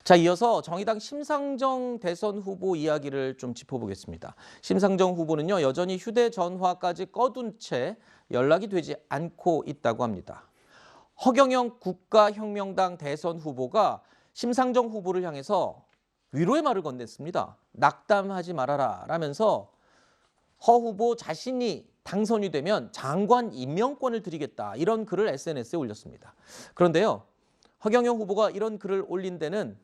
자, 이어서 정의당 심상정 대선 후보 이야기를 좀 짚어보겠습니다. 심상정 후보는요, 여전히 휴대전화까지 꺼둔 채 연락이 되지 않고 있다고 합니다. 허경영 국가혁명당 대선 후보가 심상정 후보를 향해서 위로의 말을 건넸습니다. 낙담하지 말아라 라면서 허 후보 자신이 당선이 되면 장관 임명권을 드리겠다, 이런 글을 SNS에 올렸습니다. 그런데요, 허경영 후보가 이런 글을 올린 데는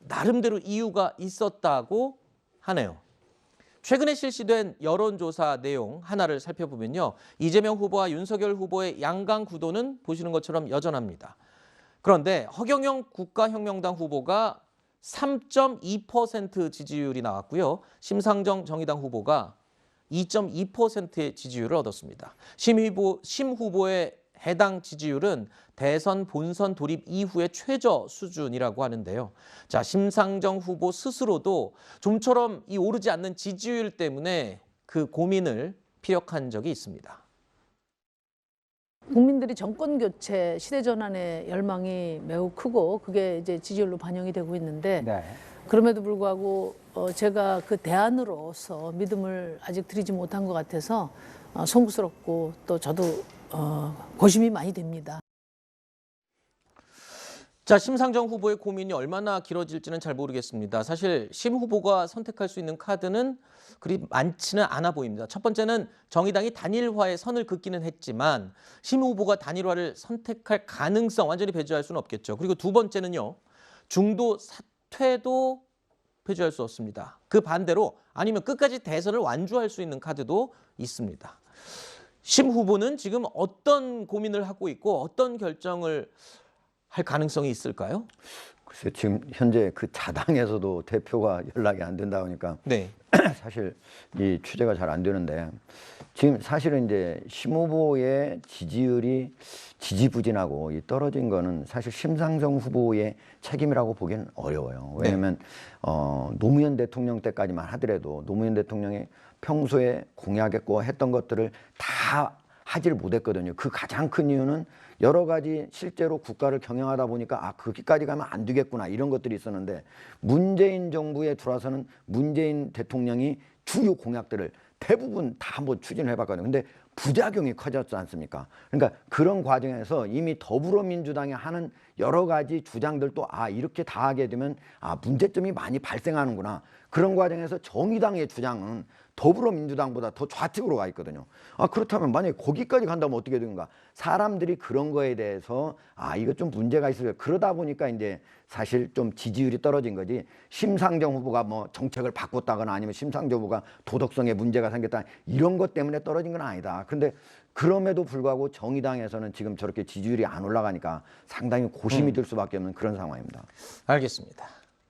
나름대로 이유가 있었다고 하네요. 최근에 실시된 여론조사 내용 하나를 살펴보면요, 이재명 후보와 윤석열 후보의 양강 구도는 보시는 것처럼 여전합니다. 그런데 허경영 국가혁명당 후보가 3.2% 지지율이 나왔고요, 심상정 정의당 후보가 2.2%의 지지율을 얻었습니다. 심 후보의 해당 지지율은 대선 본선 돌입 이후의 최저 수준이라고 하는데요. 자, 심상정 후보 스스로도 좀처럼 이 오르지 않는 지지율 때문에 그 고민을 피력한 적이 있습니다. 국민들이 정권 교체, 시대 전환의 열망이 매우 크고 그게 이제 지지율로 반영이 되고 있는데, 네. 그럼에도 불구하고 제가 그 대안으로서 믿음을 아직 드리지 못한 것 같아서 송구스럽고 또 저도 고심이 많이 됩니다. 자, 심상정 후보의 고민이 얼마나 길어질지는 잘 모르겠습니다. 사실 심 후보가 선택할 수 있는 카드는 그리 많지는 않아 보입니다. 첫 번째는 정의당이 단일화에 선을 긋기는 했지만 심 후보가 단일화를 선택할 가능성 완전히 배제할 수는 없겠죠. 그리고 두 번째는요, 중도 사퇴도 배제할 수 없습니다. 그 반대로 아니면 끝까지 대선을 완주할 수 있는 카드도 있습니다. 심 후보는 지금 어떤 고민을 하고 있고 어떤 결정을 할 가능성이 있을까요? 글쎄, 지금 현재 그 자당에서도 대표가 연락이 안 된다 보니까 네. 사실 이 취재가 잘 안 되는데, 지금 사실은 이제 심 후보의 지지율이 지지부진하고 떨어진 거는 사실 심상정 후보의 책임이라고 보기는 어려워요. 왜냐하면 노무현 대통령 때까지만 하더라도 노무현 대통령이 평소에 공약했고 했던 것들을 다 하지를 못했거든요. 그 가장 큰 이유는 여러 가지 실제로 국가를 경영하다 보니까 거기까지 가면 안 되겠구나, 이런 것들이 있었는데, 문재인 정부에 들어와서는 문재인 대통령이 주요 공약들을 대부분 다 한번 추진을 해봤거든요. 근데 부작용이 커졌지 않습니까? 그러니까 그런 과정에서 이미 더불어민주당이 하는 여러 가지 주장들도 이렇게 다 하게 되면 문제점이 많이 발생하는구나. 그런 과정에서 정의당의 주장은 더불어민주당보다 더 좌측으로 가 있거든요. 그렇다면 만약에 거기까지 간다면 어떻게 되는가? 사람들이 그런 거에 대해서 이거 좀 문제가 있어요. 그러다 보니까 이제 사실 좀 지지율이 떨어진 거지, 심상정 후보가 정책을 바꿨다거나 아니면 심상정 후보가 도덕성에 문제가 생겼다, 이런 것 때문에 떨어진 건 아니다. 근데 그럼에도 불구하고 정의당에서는 지금 저렇게 지지율이 안 올라가니까 상당히 고심이 들 수밖에 없는 그런 상황입니다. 알겠습니다.